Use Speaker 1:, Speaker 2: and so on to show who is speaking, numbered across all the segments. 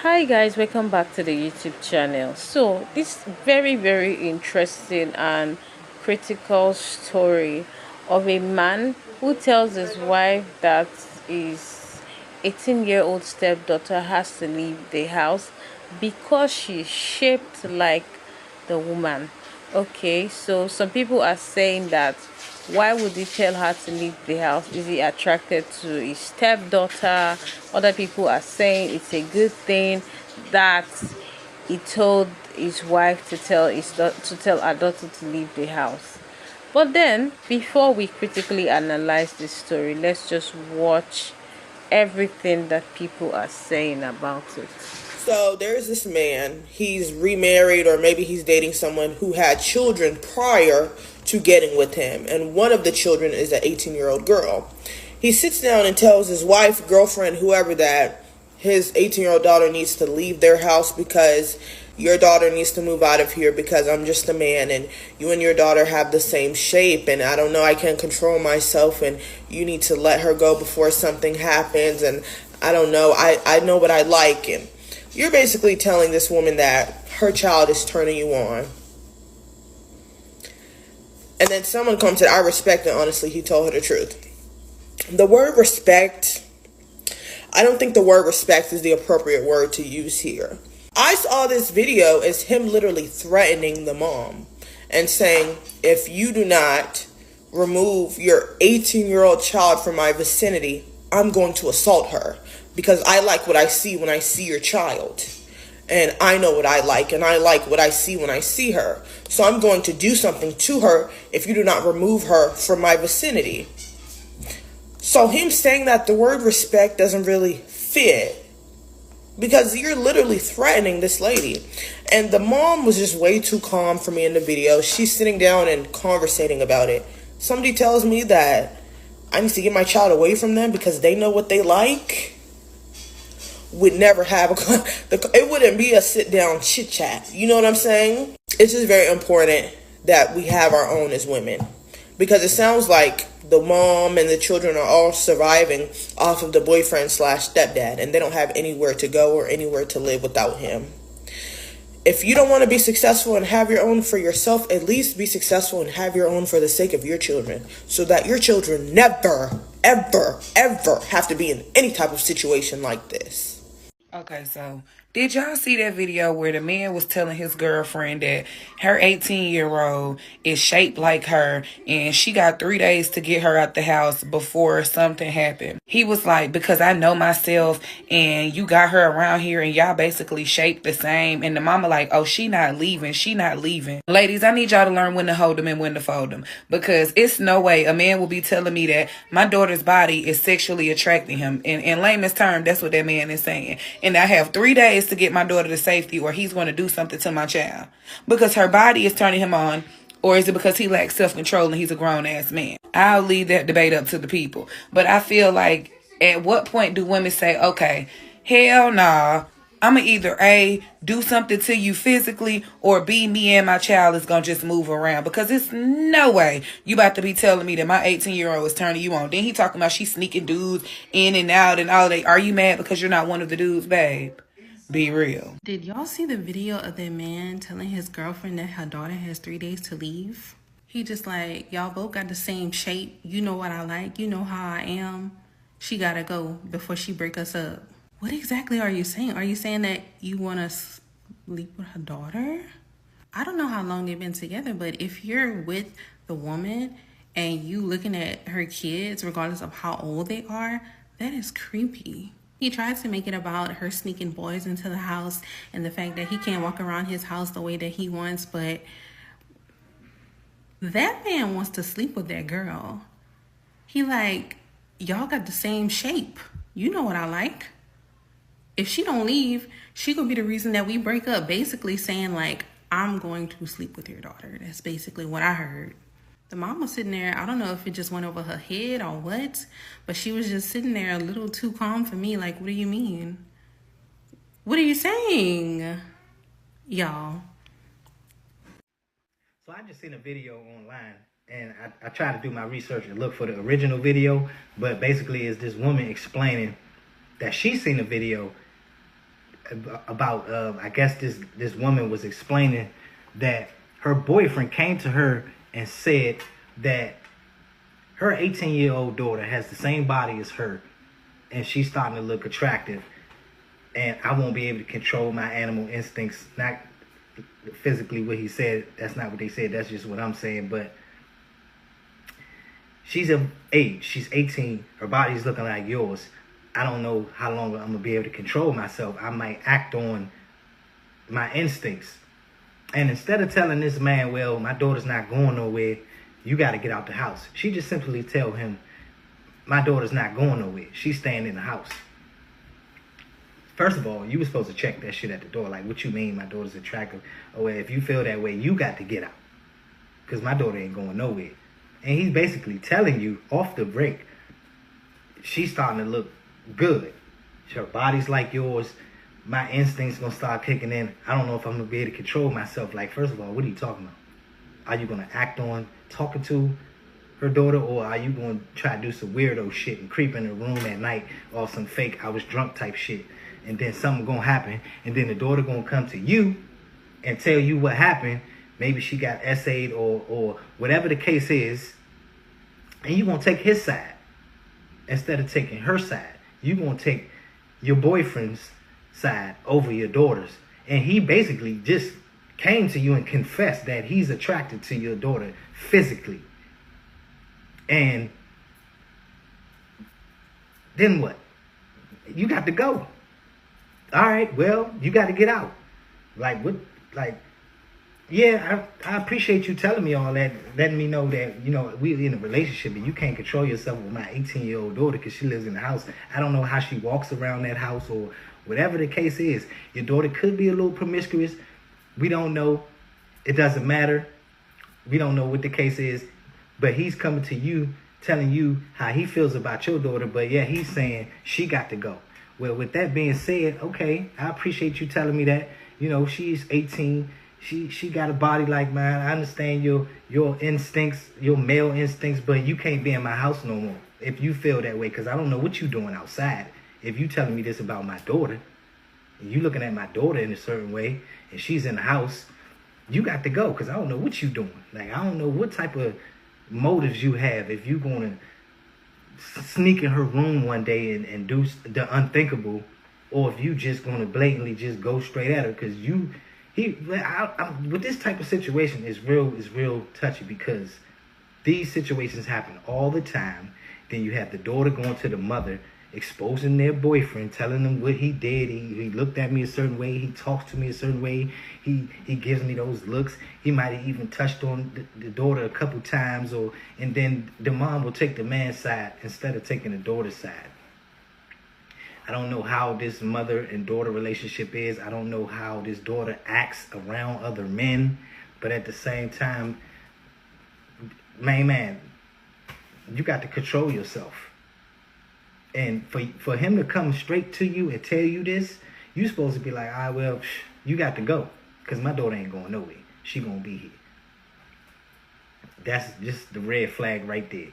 Speaker 1: Hi guys, welcome back to the YouTube channel. So this very interesting and critical story of a man who tells his wife that his 18-year-old stepdaughter has to leave the house because she's shaped like the woman. Okay, so some people are saying that why would he tell her to leave the house? Is he attracted to his stepdaughter? Other people are saying it's a good thing that he told his wife to tell her daughter to leave the house. But then, before we critically analyze this story, let's just watch everything that people are saying about it.
Speaker 2: So there's this man. He's remarried, or maybe he's dating someone who had children prior to getting with him. And one of the children is an 18-year-old girl. He sits down and tells his wife, girlfriend, whoever, that his 18-year-old daughter needs to leave their house because your daughter needs to move out of here because I'm just a man and you and your daughter have the same shape and I don't know, I can't control myself and you need to let her go before something happens and I don't know, I know what I like. And you're basically telling this woman that her child is turning you on. And then someone comes and I respect it, honestly, he told her the truth. The word respect, I don't think the word respect is the appropriate word to use here. I saw this video as him literally threatening the mom and saying, if you do not remove your 18-year-old child from my vicinity, I'm going to assault her because I like what I see when I see your child. And I know what I like, and I like what I see when I see her. So I'm going to do something to her if you do not remove her from my vicinity. So him saying that the word respect doesn't really fit because you're literally threatening this lady. And the mom was just way too calm for me in the video. She's sitting down and conversating about it. Somebody tells me that I need to get my child away from them because they know what they like. Would never have it wouldn't be a sit down chit chat. You know what I'm saying? It's just very important that we have our own as women, because it sounds like the mom and the children are all surviving off of the boyfriend slash stepdad, and they don't have anywhere to go or anywhere to live without him. If you don't want to be successful and have your own for yourself, at least be successful and have your own for the sake of your children, so that your children never, ever, ever have to be in any type of situation like this.
Speaker 3: Okay, so did y'all see that video where the man was telling his girlfriend that her 18-year-old is shaped like her and she got 3 days to get her out the house before something happened? He was like, because I know myself and you got her around here and y'all basically shaped the same. And the mama like, oh, she not leaving. She not leaving. Ladies, I need y'all to learn when to hold them and when to fold them, because it's no way a man will be telling me that my daughter's body is sexually attracting him. In layman's term, that's what that man is saying. And I have 3 days to get my daughter to safety or he's going to do something to my child because her body is turning him on. Or is it because he lacks self-control and he's a grown-ass man? I'll leave that debate up to the people. But I feel like, at what point do women say, okay, hell nah, I'm going to either A, do something to you physically, or B, me and my child is going to just move around? Because it's no way you about to be telling me that my 18-year-old is turning you on. Then he talking about she sneaking dudes in and out and all that. Are you mad because you're not one of the dudes, babe? Be real.
Speaker 4: Did y'all see the video of that man telling his girlfriend that her daughter has 3 days to leave? He just like, y'all both got the same shape. You know what I like. You know how I am. She gotta go before she break us up. What exactly are you saying? Are you saying that you want to sleep with her daughter? I don't know how long they've been together, but if you're with the woman and you looking at her kids, regardless of how old they are, that is creepy. He tried to make it about her sneaking boys into the house and the fact that he can't walk around his house the way that he wants, but that man wants to sleep with that girl. He like, y'all got the same shape. You know what I like. If she don't leave, she gonna be the reason that we break up. Basically saying like, I'm going to sleep with your daughter. That's basically what I heard. The mom was sitting there, I don't know if it just went over her head or what, but she was just sitting there a little too calm for me. Like, what do you mean? What are you saying, y'all?
Speaker 5: So I just seen a video online, and I tried to do my research and look for the original video, but basically it's this woman explaining that she seen the video about I guess this woman was explaining that her boyfriend came to her and said that her 18-year-old daughter has the same body as her, and she's starting to look attractive, and I won't be able to control my animal instincts. Not physically what he said, that's not what they said, that's just what I'm saying, but she's of age, she's 18, her body's looking like yours. I don't know how long I'm gonna be able to control myself. I might act on my instincts. And instead of telling this man, well, my daughter's not going nowhere, you got to get out the house, she just simply tell him, my daughter's not going nowhere, she's staying in the house. First of all, you were supposed to check that shit at the door. Like, what you mean my daughter's attractive? Oh, well, if you feel that way, you got to get out, because my daughter ain't going nowhere. And he's basically telling you off the break, she's starting to look good. Her body's like yours. My instincts gonna start kicking in. I don't know if I'm gonna be able to control myself. Like, first of all, what are you talking about? Are you gonna act on talking to her daughter, or are you gonna try to do some weirdo shit and creep in the room at night or some fake I was drunk type shit, and then something gonna happen, and then the daughter gonna come to you and tell you what happened? Maybe she got essayed or whatever the case is, and you gonna take his side instead of taking her side. You gonna take your boyfriend's side over your daughter's. And he basically just came to you and confessed that he's attracted to your daughter physically. And then what? You got to go. All right, well, you got to get out. Like, what? Like, yeah, I appreciate you telling me all that, letting me know that, you know, we're in a relationship and you can't control yourself with my 18-year-old daughter because she lives in the house. I don't know how she walks around that house or whatever the case is. Your daughter could be a little promiscuous. We don't know. It doesn't matter. We don't know what the case is. But he's coming to you, telling you how he feels about your daughter. But yeah, he's saying she got to go. Well, with that being said, okay, I appreciate you telling me that. You know, she's 18. She got a body like mine. I understand your instincts, your male instincts, but you can't be in my house no more if you feel that way, because I don't know what you doing outside. If you telling me this about my daughter, and you looking at my daughter in a certain way, and she's in the house, you got to go, because I don't know what you doing. Like, I don't know what type of motives you have if you going to sneak in her room one day and do the unthinkable, or if you just going to blatantly just go straight at her, because with this type of situation is real touchy, because these situations happen all the time. Then you have the daughter going to the mother, exposing their boyfriend, telling them what he did. He looked at me a certain way. He talks to me a certain way. He gives me those looks. He might have even touched on the daughter a couple times, and then the mom will take the man's side instead of taking the daughter's side. I don't know how this mother and daughter relationship is. I don't know how this daughter acts around other men. But at the same time, man, you got to control yourself. And for him to come straight to you and tell you this, you supposed to be like, all right, well, you got to go, because my daughter ain't going nowhere. She going to be here. That's just the red flag right there.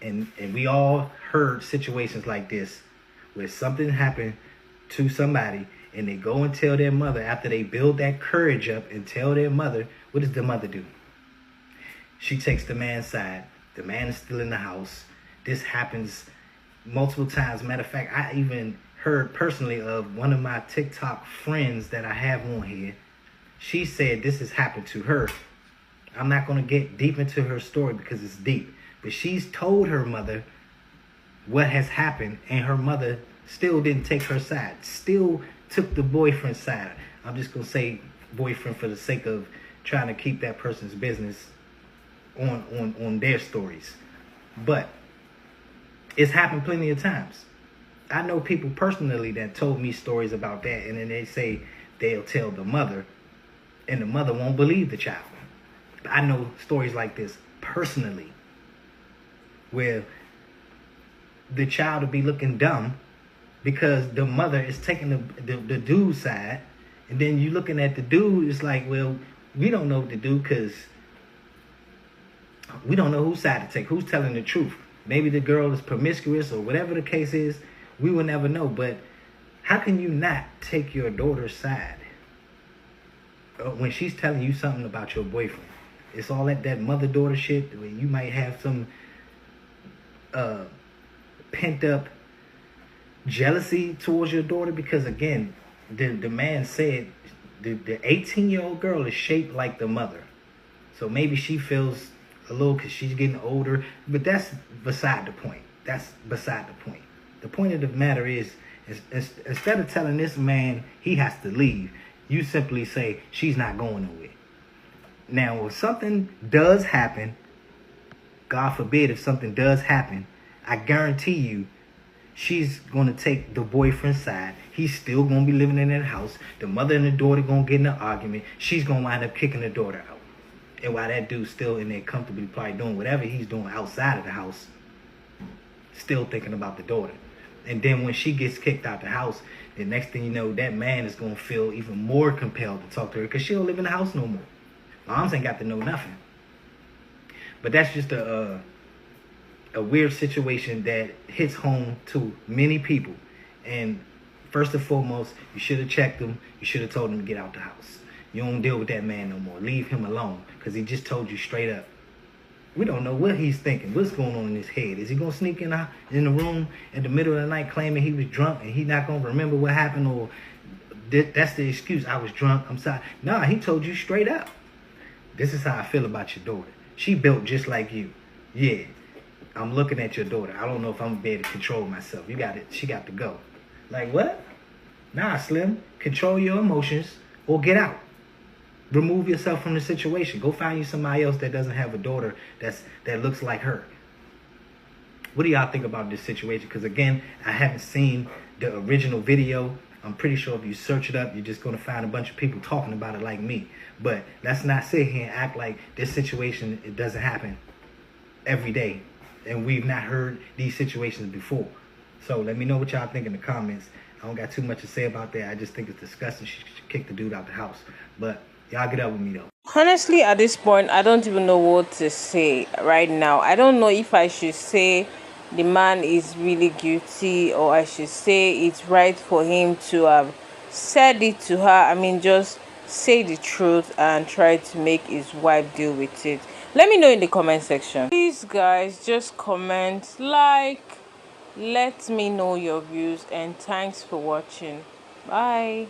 Speaker 5: And we all heard situations like this, where something happened to somebody and they go and tell their mother after they build that courage up and tell their mother. What does the mother do? She takes the man's side. The man is still in the house. This happens multiple times. Matter of fact, I even heard personally of one of my TikTok friends that I have on here. She said this has happened to her. I'm not going to get deep into her story because it's deep. But she's told her mother what has happened, and her mother still didn't take her side, still took the boyfriend's side. I'm just going to say boyfriend for the sake of trying to keep that person's business on their stories. But it's happened plenty of times. I know people personally that told me stories about that, and then they say they'll tell the mother, and the mother won't believe the child. I know stories like this personally, where the child will be looking dumb because the mother is taking the dude's side, and then you looking at the dude, it's like, well, we don't know what to do because we don't know whose side to take, who's telling the truth. Maybe the girl is promiscuous or whatever the case is. We will never know. But How can you not take your daughter's side when she's telling you something about your boyfriend? It's all that mother-daughter shit where you might have some pent-up jealousy towards your daughter, because again, the man said the 18-year-old girl is shaped like the mother. So maybe she feels a little because she's getting older, but that's beside the point. That's beside the point. The point of the matter is instead of telling this man he has to leave, you simply say she's not going nowhere. Now, if something does happen, God forbid if something does happen, I guarantee you she's going to take the boyfriend's side. He's still going to be living in that house. The mother and the daughter going to get in an argument. She's going to wind up kicking the daughter out. And while that dude's still in there comfortably probably doing whatever he's doing outside of the house, still thinking about the daughter. And then when she gets kicked out the house, the next thing you know, that man is going to feel even more compelled to talk to her because she don't live in the house no more. Moms ain't got to know nothing. But that's just a weird situation that hits home to many people. And first and foremost, you should have checked him. You should have told him to get out the house. You don't deal with that man no more. Leave him alone because he just told you straight up. We don't know what he's thinking. What's going on in his head? Is he going to sneak in the room in the middle of the night claiming he was drunk and he not going to remember what happened? Or that's the excuse, I was drunk, I'm sorry. Nah, he told you straight up. This is how I feel about your daughter. She built just like you. Yeah, I'm looking at your daughter. I don't know if I'm going to be able to control myself. She got to go. Like, what? Nah, Slim. Control your emotions or get out. Remove yourself from the situation. Go find you somebody else that doesn't have a daughter that looks like her. What do y'all think about this situation? Because again, I haven't seen the original video. I'm pretty sure if you search it up, you're just going to find a bunch of people talking about it like me. But let's not sit here and act like this situation, it doesn't happen every day. And we've not heard these situations before. So let me know what y'all think in the comments. I don't got too much to say about that. I just think it's disgusting. She should kick the dude out the house. But y'all get up with me though.
Speaker 1: Honestly, at this point, I don't even know what to say right now. I don't know if I should say the man is really guilty or I should say it's right for him to have said it to her. I mean, just say the truth and try to make his wife deal with it. Let me know in the comment section. Please, guys, just comment, like, let me know your views, and thanks for watching. Bye.